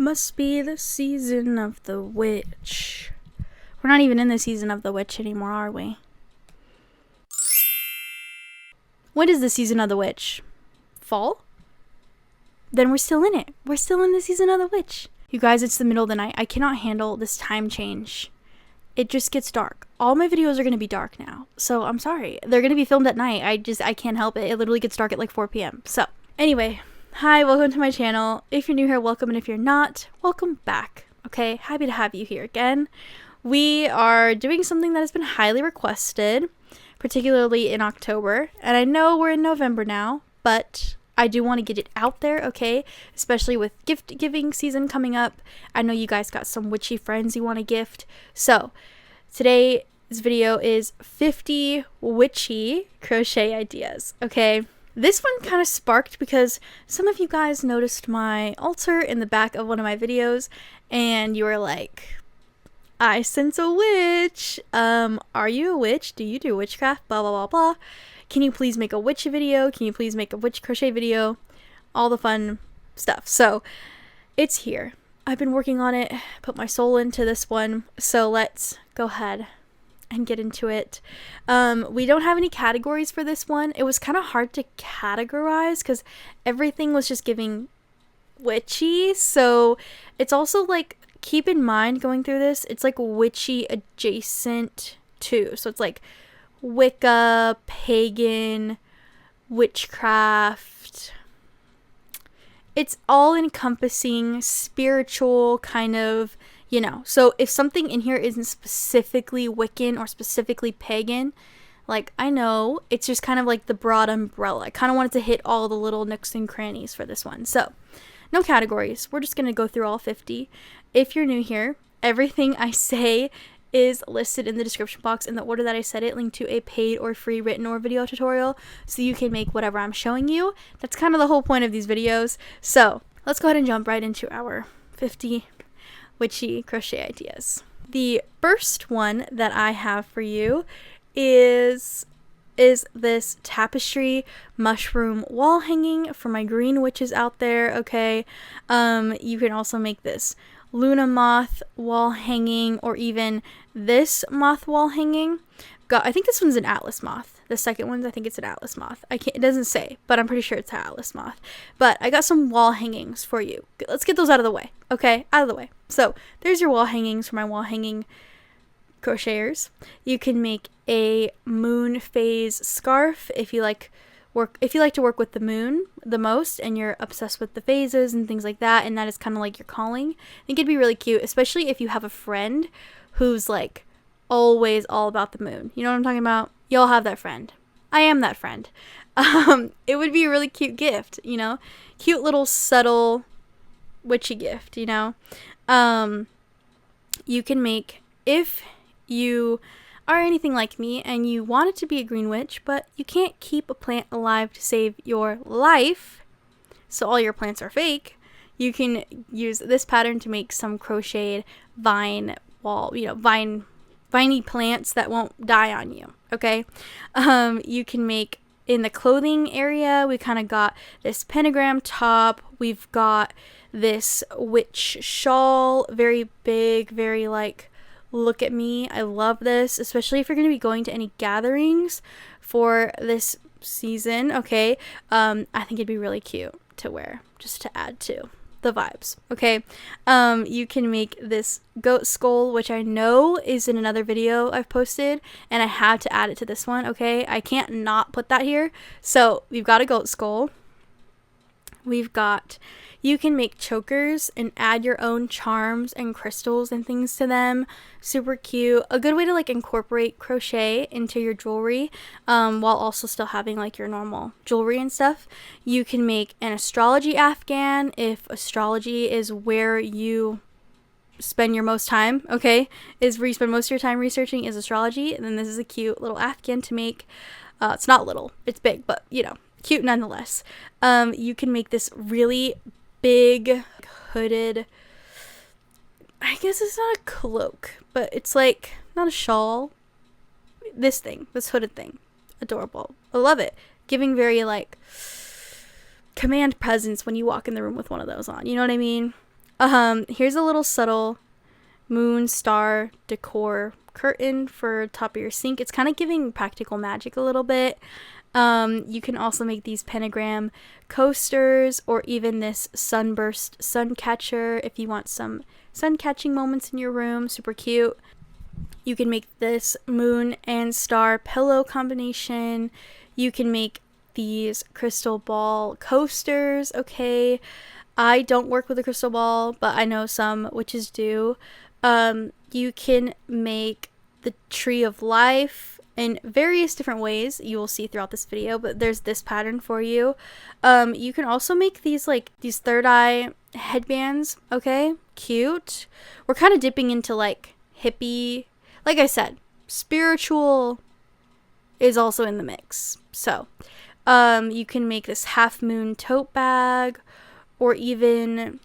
Must be the season of the witch. We're not even in the season of the witch anymore, are we? When is the season of the witch? Fall? Then we're still in it. We're still in the season of the witch. You guys, it's the middle of the night. I cannot handle this time change. It just gets dark. All my videos are going to be dark now. So I'm sorry. They're going to be filmed at night. I can't help it. It literally gets dark at like 4 p.m. So anyway, hi, welcome to my channel. If you're new here, welcome. And if you're not, welcome back. Okay, happy to have you here again. We are doing something that has been highly requested, particularly in October. And I know we're in November now, but I do want to get it out there, okay? Especially with gift giving season coming up. I know you guys got some witchy friends you want to gift. So today's video is 50 witchy crochet ideas, okay? This one kind of sparked because some of you guys noticed my altar in the back of one of my videos and you were like, I sense a witch. Are you a witch? Do you do witchcraft? Blah, blah, blah, blah. Can you please make a witch video? Can you please make a witch crochet video? All the fun stuff. So it's here. I've been working on it, put my soul into this one. So let's go ahead and get into it. We don't have any categories for this one. It was kind of hard to categorize because everything was just giving witchy. So it's also like, keep in mind going through this, it's like witchy adjacent too. So it's like Wicca, pagan, witchcraft. It's all encompassing, spiritual kind of, you know. So if something in here isn't specifically Wiccan or specifically pagan, like I know, it's just kind of like the broad umbrella. I kind of wanted to hit all the little nooks and crannies for this one. So no categories. We're just going to go through all 50. If you're new here, everything I say is listed in the description box in the order that I said it, linked to a paid or free written or video tutorial, so you can make whatever I'm showing you. That's kind of the whole point of these videos. So let's go ahead and jump right into our 50 witchy crochet ideas. The first one that I have for you is this tapestry mushroom wall hanging for my green witches out there, okay? You can also make this Luna moth wall hanging, or even this moth wall hanging. I think this one's an Atlas moth. The second one, I think it's an Atlas moth. It doesn't say, but I'm pretty sure it's an Atlas moth. But I got some wall hangings for you. Let's get those out of the way, okay? Out of the way. So there's your wall hangings for my wall hanging crocheters. You can make a moon phase scarf if you like to work with the moon the most and you're obsessed with the phases and things like that, and that is kind of like your calling. I think it'd be really cute, especially if you have a friend who's like always all about the moon. You know what I'm talking about? You'll have that friend. I am that friend. It would be a really cute gift, you know? Cute little subtle witchy gift, you know? You can make, if you are anything like me and you want it to be a green witch, but you can't keep a plant alive to save your life, so all your plants are fake, you can use this pattern to make some crocheted vine wall, you know, viney plants that won't die on you, okay? You can make, in the clothing area, we kind of got this pentagram top, we've got this witch shawl, very big, very like, look at me. I love this, especially if you're going to be going to any gatherings for this season, okay? I think it'd be really cute to wear, just to add to the vibes, okay? You can make this goat skull, which I know is in another video I've posted, and I had to add it to this one, okay? I can't not put that here. So we've got a goat skull. You can make chokers and add your own charms and crystals and things to them. Super cute. A good way to like incorporate crochet into your jewelry, while also still having like your normal jewelry and stuff. You can make an astrology afghan if astrology is where you spend your most time, okay? Is where you spend most of your time researching is astrology. And then this is a cute little afghan to make. It's not little, it's big, but you know, cute nonetheless. You can make this really big hooded, I guess it's not a cloak, but it's like not a shawl, this hooded thing. Adorable. I love it. Giving very like command presence when you walk in the room with one of those on, you know what I mean? Here's a little subtle moon star decor curtain for top of your sink. It's kind of giving practical magic a little bit. You can also make these pentagram coasters, or even this sunburst sun catcher if you want some sun catching moments in your room. Super cute. You can make this moon and star pillow combination. You can make these crystal ball coasters. Okay, I don't work with a crystal ball, but I know some witches do. You can make the tree of life in various different ways you will see throughout this video, but there's this pattern for you. You can also make these these third eye headbands. Okay, cute. We're kind of dipping into like hippie, like I said, spiritual is also in the mix. So you can make this half moon tote bag, or even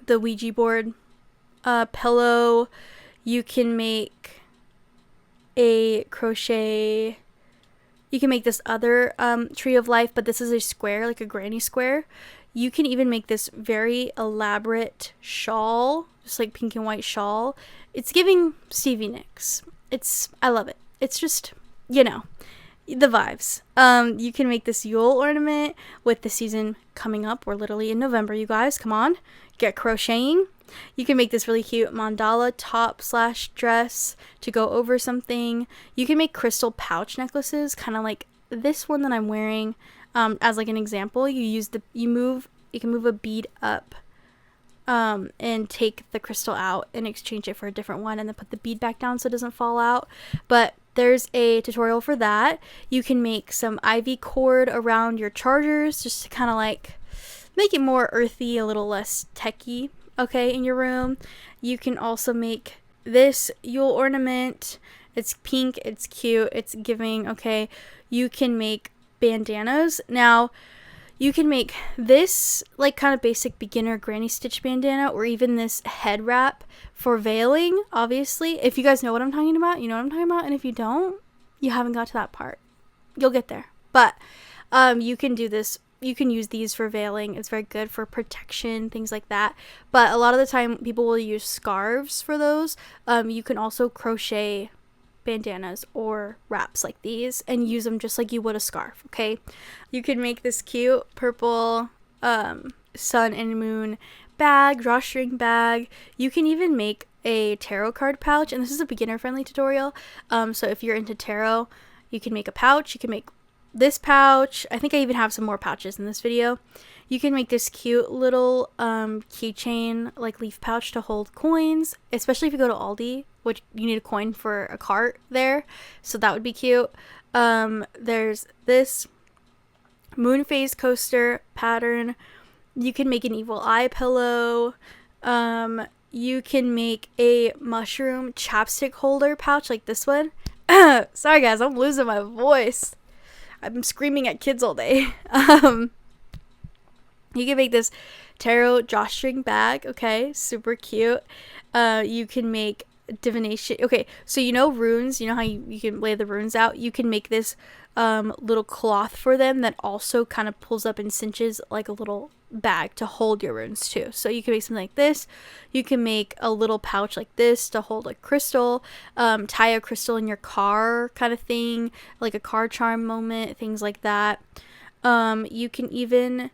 the Ouija board pillow. You can make a crochet, you can make this other tree of life, but this is a square, like a granny square. You can even make this very elaborate shawl, just like pink and white shawl. It's giving Stevie Nicks. I love it. It's just, you know, the vibes. You can make this Yule ornament with the season coming up. We're literally in November, you guys. Come on, get crocheting. You can make this really cute mandala top / dress to go over something. You can make crystal pouch necklaces, kind of like this one that I'm wearing. As like an example, you can move a bead up and take the crystal out and exchange it for a different one, and then put the bead back down so it doesn't fall out. But there's a tutorial for that. You can make some ivy cord around your chargers just to kind of like make it more earthy, a little less techy, okay, in your room. You can also make this Yule ornament. It's pink, it's cute, it's giving, okay. You can make bandanas. Now, you can make this like kind of basic beginner granny stitch bandana, or even this head wrap for veiling, obviously. If you guys know what I'm talking about, you know what I'm talking about. And if you don't, you haven't got to that part. You'll get there. But you can do this. You can use these for veiling. It's very good for protection, things like that. But a lot of the time, people will use scarves for those. You can also crochet bandanas or wraps like these and use them just like you would a scarf, okay? You can make this cute purple sun and moon bag, drawstring bag. You can even make a tarot card pouch, and this is a beginner friendly tutorial. So if you're into tarot, you can make a pouch. You can make this pouch. I think I even have some more pouches in this video. You can make this cute little keychain, like leaf pouch to hold coins, especially if you go to Aldi, which you need a coin for a cart there, so that would be cute. There's this moon phase coaster pattern. You can make an evil eye pillow. You can make a mushroom chapstick holder pouch like this one. Sorry guys, I'm losing my voice. I'm screaming at kids all day. You can make this tarot drawstring bag, okay, super cute. You can make divination. Okay, so you know runes, you know how you can lay the runes out. You can make this little cloth for them that also kind of pulls up and cinches like a little bag to hold your runes too. So you can make something like this. You can make a little pouch like this to hold a crystal, tie a crystal in your car kind of thing, like a car charm moment, things like that. You can even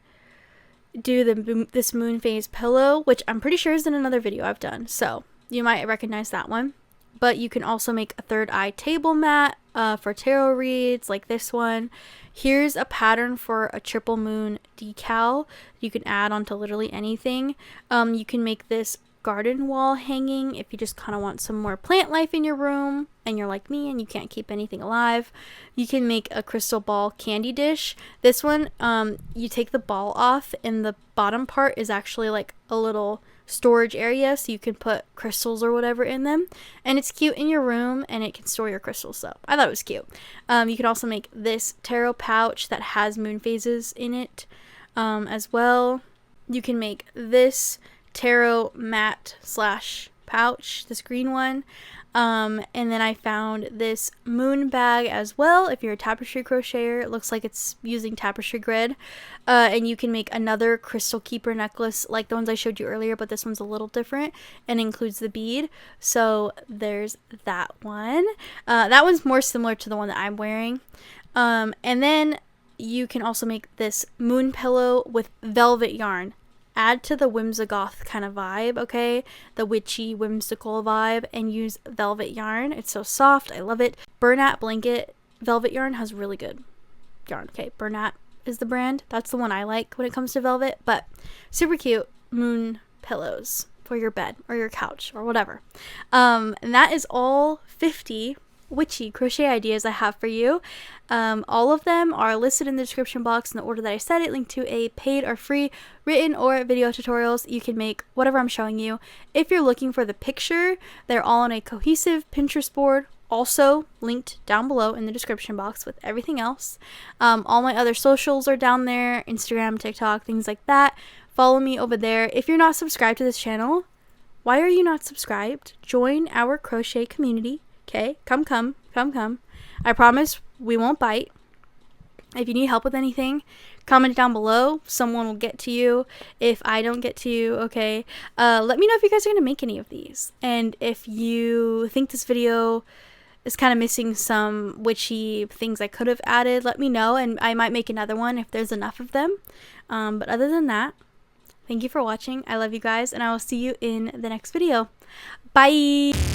do this moon phase pillow, which I'm pretty sure is in another video I've done, so you might recognize that one. But you can also make a third eye table mat for tarot reads like this one. Here's a pattern for a triple moon decal you can add onto literally anything. You can make this garden wall hanging if you just kind of want some more plant life in your room and you're like me and you can't keep anything alive. You can make a crystal ball candy dish. This one, you take the ball off and the bottom part is actually like a little storage area, so you can put crystals or whatever in them, and it's cute in your room and it can store your crystals, so I thought it was cute. You can also make this tarot pouch that has moon phases in it as well. You can make this tarot mat / pouch, this green one. And then I found this moon bag as well. If you're a tapestry crocheter, it looks like it's using tapestry grid. And you can make another crystal keeper necklace like the ones I showed you earlier, but this one's a little different and includes the bead. So there's that one. That one's more similar to the one that I'm wearing. And then you can also make this moon pillow with velvet yarn. Add to the whimsigoth kind of vibe, okay? The witchy, whimsical vibe, and use velvet yarn. It's so soft. I love it. Bernat blanket velvet yarn has really good yarn. Okay, Bernat is the brand. That's the one I like when it comes to velvet, but super cute moon pillows for your bed or your couch or whatever. And that is all 50 witchy crochet ideas I have for you. All of them are listed in the description box in the order that I said it, linked to a paid or free written or video tutorials. You can make whatever I'm showing you. If you're looking for the picture, they're all on a cohesive Pinterest board, also linked down below in the description box with everything else. All my other socials are down there, Instagram, TikTok, things like that. Follow me over there. If you're not subscribed to this channel, why are you not subscribed? Join our crochet community. Okay, come. I promise we won't bite. If you need help with anything, comment down below. Someone will get to you if I don't get to you, okay? Let me know if you guys are going to make any of these. And if you think this video is kind of missing some witchy things I could have added, let me know, and I might make another one if there's enough of them. But other than that, thank you for watching. I love you guys, and I will see you in the next video. Bye!